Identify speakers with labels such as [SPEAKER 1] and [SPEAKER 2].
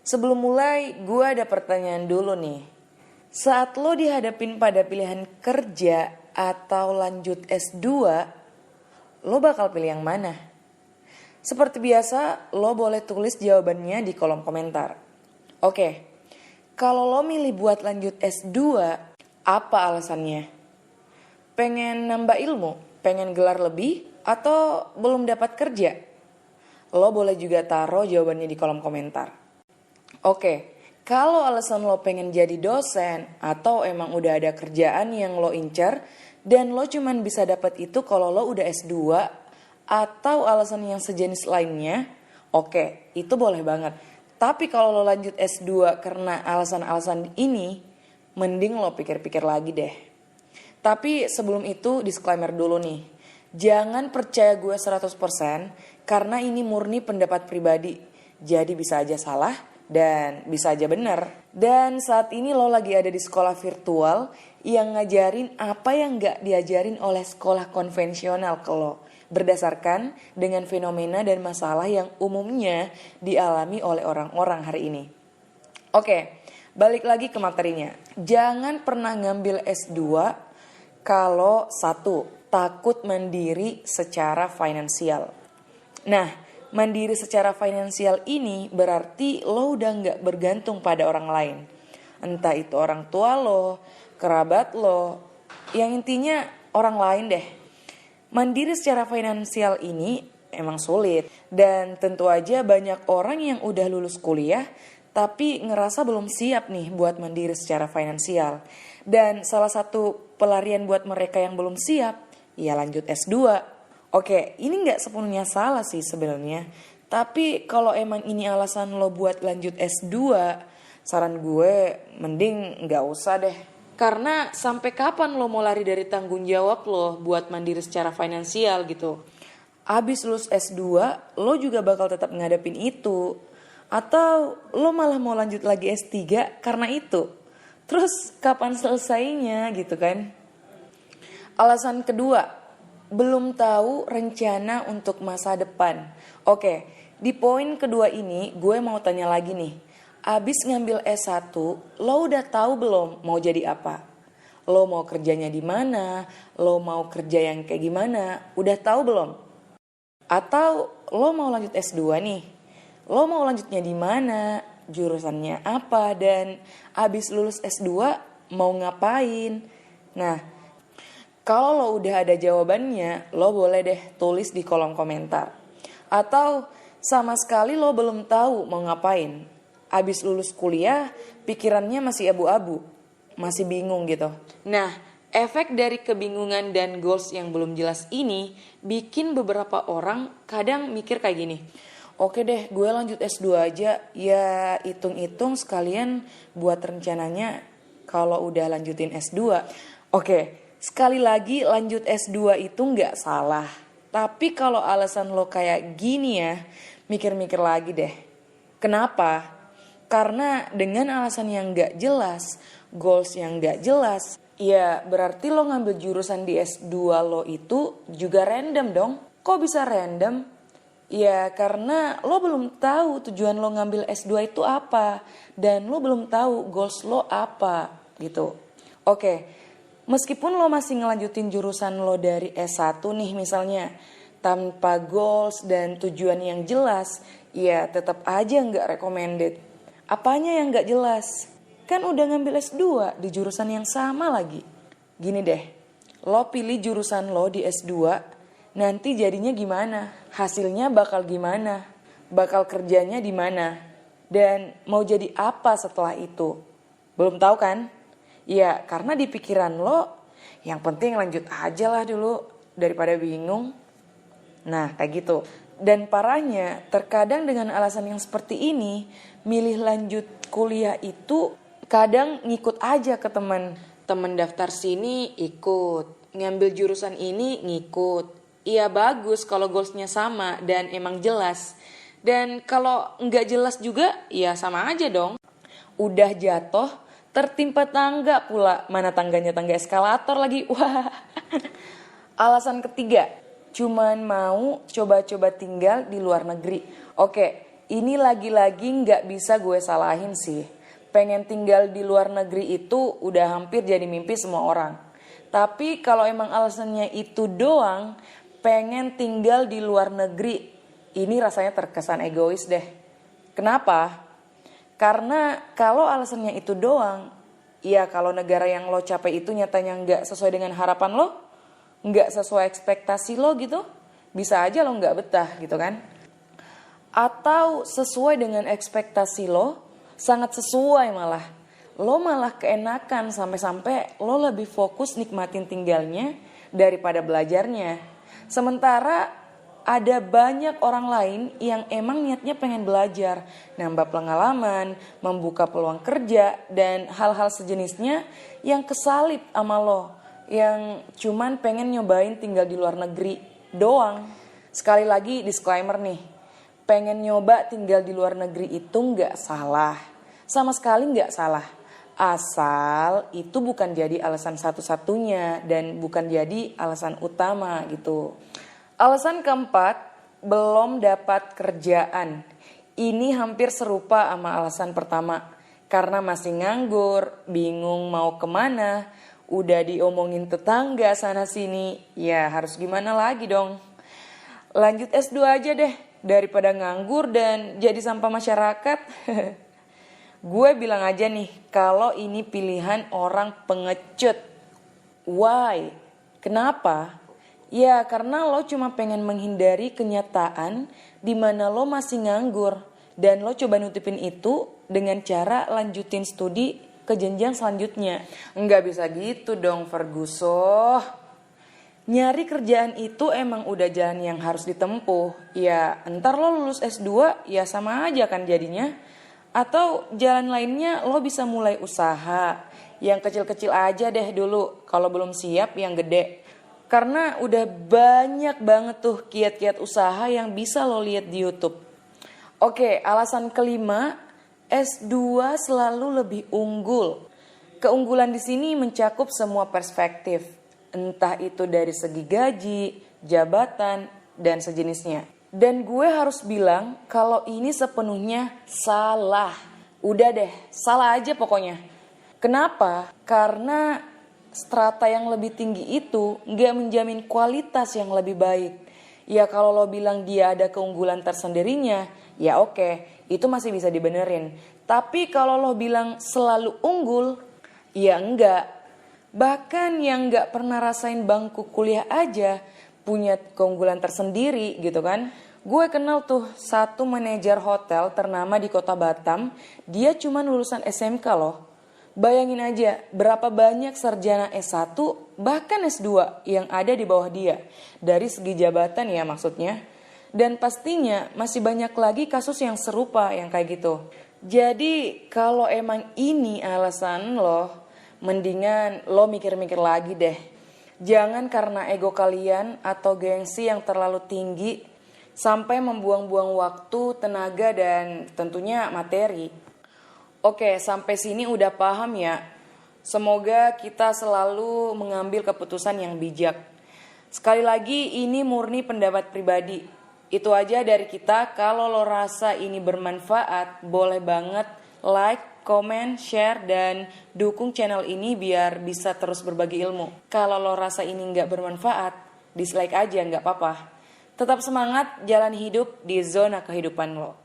[SPEAKER 1] Sebelum mulai, gue ada pertanyaan dulu nih. Saat lo dihadapin pada pilihan kerja atau lanjut S2, lo bakal pilih yang mana? Seperti biasa, lo boleh tulis jawabannya di kolom komentar. Oke, kalau lo milih buat lanjut S2, apa alasannya? Pengen nambah ilmu? Pengen gelar lebih? Atau belum dapat kerja? Lo boleh juga taruh jawabannya di kolom komentar. Oke, kalau alasan lo pengen jadi dosen atau emang udah ada kerjaan yang lo incer dan lo cuman bisa dapat itu kalau lo udah S2 atau alasan yang sejenis lainnya, oke, itu boleh banget. Tapi kalau lo lanjut S2 karena alasan-alasan ini, mending lo pikir-pikir lagi deh. Tapi sebelum itu disclaimer dulu nih. Jangan percaya gue 100% karena ini murni pendapat pribadi. Jadi bisa aja salah dan bisa aja benar. Dan saat ini lo lagi ada di sekolah virtual yang ngajarin apa yang gak diajarin oleh sekolah konvensional ke lo. Berdasarkan dengan fenomena dan masalah yang umumnya dialami oleh orang-orang hari ini. Oke, balik lagi ke materinya. Jangan pernah ngambil S2 kalau satu, takut mandiri secara finansial. Nah, mandiri secara finansial ini berarti lo udah gak bergantung pada orang lain. Entah itu orang tua lo, kerabat lo, yang intinya orang lain deh. Mandiri secara finansial ini emang sulit. Dan tentu aja banyak orang yang udah lulus kuliah tapi ngerasa belum siap nih buat mandiri secara finansial. Dan salah satu pelarian buat mereka yang belum siap, ya lanjut S2. Oke, ini gak sepenuhnya salah sih sebenarnya. Tapi kalau emang ini alasan lo buat lanjut S2, saran gue mending gak usah deh. Karena sampai kapan lo mau lari dari tanggung jawab lo buat mandiri secara finansial gitu. Abis lulus S2, lo juga bakal tetap ngadepin itu. Atau lo malah mau lanjut lagi S3 karena itu. Terus kapan selesainya gitu kan? Alasan kedua, belum tahu rencana untuk masa depan. Oke, di poin kedua ini gue mau tanya lagi nih. Abis ngambil S1, lo udah tahu belum mau jadi apa? Lo mau kerjanya di mana? Lo mau kerja yang kayak gimana? Udah tahu belum? Atau lo mau lanjut S2 nih? Lo mau lanjutnya di mana? Jurusannya apa? Dan abis lulus S2 mau ngapain? Nah, kalau lo udah ada jawabannya, lo boleh deh tulis di kolom komentar. Atau sama sekali lo belum tahu mau ngapain. Abis lulus kuliah, pikirannya masih abu-abu, masih bingung gitu. Nah, efek dari kebingungan dan goals yang belum jelas ini bikin beberapa orang kadang mikir kayak gini. Oke deh, gue lanjut S2 aja, ya hitung-hitung sekalian buat rencananya kalau udah lanjutin S2. Oke. Sekali lagi lanjut S2 itu gak salah. Tapi kalau alasan lo kayak gini ya, mikir-mikir lagi deh. Kenapa? Karena dengan alasan yang gak jelas, goals yang gak jelas, ya berarti lo ngambil jurusan di S2 lo itu juga random dong. Kok bisa random? Ya karena lo belum tahu tujuan lo ngambil S2 itu apa. Dan lo belum tahu goals lo apa gitu. Oke. Meskipun lo masih ngelanjutin jurusan lo dari S1 nih misalnya, tanpa goals dan tujuan yang jelas, ya tetap aja gak recommended. Apanya yang gak jelas? Kan udah ngambil S2 di jurusan yang sama lagi. Gini deh, lo pilih jurusan lo di S2, nanti jadinya gimana? Hasilnya bakal gimana? Bakal kerjanya di mana? Dan mau jadi apa setelah itu? Belum tahu kan? Ya karena di pikiran lo yang penting lanjut aja lah dulu daripada bingung. Nah kayak gitu. Dan parahnya terkadang dengan alasan yang seperti ini, milih lanjut kuliah itu kadang ngikut aja ke teman. Temen daftar sini ikut, ngambil jurusan ini ngikut. Iya bagus kalau goalsnya sama dan emang jelas. Dan kalau nggak jelas juga ya sama aja dong. Udah jatuh tertimpa tangga pula, mana tangganya tangga eskalator lagi. Wah. Alasan ketiga, cuman mau coba-coba tinggal di luar negeri. Oke, Ini lagi-lagi nggak bisa gue salahin sih. Pengen tinggal di luar negeri itu udah hampir jadi mimpi semua orang. Tapi kalau emang alasannya itu doang, pengen tinggal di luar negeri, ini rasanya terkesan egois deh. Kenapa? Karena kalau alasannya itu doang, ya kalau negara yang lo capai itu nyatanya nggak sesuai dengan harapan lo, nggak sesuai ekspektasi lo gitu, bisa aja lo nggak betah gitu kan. Atau sesuai dengan ekspektasi lo, sangat sesuai malah. Lo malah keenakan sampai-sampai lo lebih fokus nikmatin tinggalnya daripada belajarnya. Sementara ada banyak orang lain yang emang niatnya pengen belajar, nambah pengalaman, membuka peluang kerja, dan hal-hal sejenisnya yang kesalip sama lo, yang cuman pengen nyobain tinggal di luar negeri doang. Sekali lagi disclaimer nih, pengen nyoba tinggal di luar negeri itu nggak salah, sama sekali nggak salah. Asal itu bukan jadi alasan satu-satunya dan bukan jadi alasan utama gitu. Alasan keempat, belum dapat kerjaan. Ini hampir serupa sama alasan pertama. Karena masih nganggur, bingung mau kemana, udah diomongin tetangga sana sini, ya harus gimana lagi dong. Lanjut S2 aja deh, daripada nganggur dan jadi sampah masyarakat. Gue bilang aja nih, kalau ini pilihan orang pengecut. Why? Kenapa? Ya karena lo cuma pengen menghindari kenyataan di mana lo masih nganggur. Dan lo coba nutupin itu dengan cara lanjutin studi ke jenjang selanjutnya. Nggak bisa gitu dong Ferguson. Nyari kerjaan itu emang udah jalan yang harus ditempuh. Ya entar lo lulus S2 ya sama aja kan jadinya. Atau jalan lainnya lo bisa mulai usaha. Yang kecil-kecil aja deh dulu. Kalau belum siap yang gede. Karena udah banyak banget tuh kiat-kiat usaha yang bisa lo lihat di YouTube. Oke, alasan kelima, S2 selalu lebih unggul. Keunggulan di sini mencakup semua perspektif. Entah itu dari segi gaji, jabatan, dan sejenisnya. Dan gue harus bilang kalau ini sepenuhnya salah. Udah deh, salah aja pokoknya. Kenapa? Karena strata yang lebih tinggi itu gak menjamin kualitas yang lebih baik. Ya kalau lo bilang dia ada keunggulan tersendirinya, ya oke, itu masih bisa dibenerin. Tapi kalau lo bilang selalu unggul, ya enggak. Bahkan yang gak pernah rasain bangku kuliah aja punya keunggulan tersendiri gitu kan. Gue kenal tuh satu manajer hotel ternama di kota Batam, dia cuma lulusan SMK loh. Bayangin aja berapa banyak sarjana S1 bahkan S2 yang ada di bawah dia. Dari segi jabatan ya maksudnya. Dan pastinya masih banyak lagi kasus yang serupa yang kayak gitu. Jadi kalau emang ini alasan lo, mendingan lo mikir-mikir lagi deh. Jangan karena ego kalian atau gengsi yang terlalu tinggi sampai membuang-buang waktu, tenaga, dan tentunya materi. Oke, sampai sini udah paham ya? Semoga kita selalu mengambil keputusan yang bijak. Sekali lagi ini murni pendapat pribadi. Itu aja dari kita. Kalau lo rasa ini bermanfaat, boleh banget like, komen, share, dan dukung channel ini biar bisa terus berbagi ilmu. Kalau lo rasa ini gak bermanfaat, dislike aja gak apa-apa. Tetap semangat jalan hidup di zona kehidupan lo.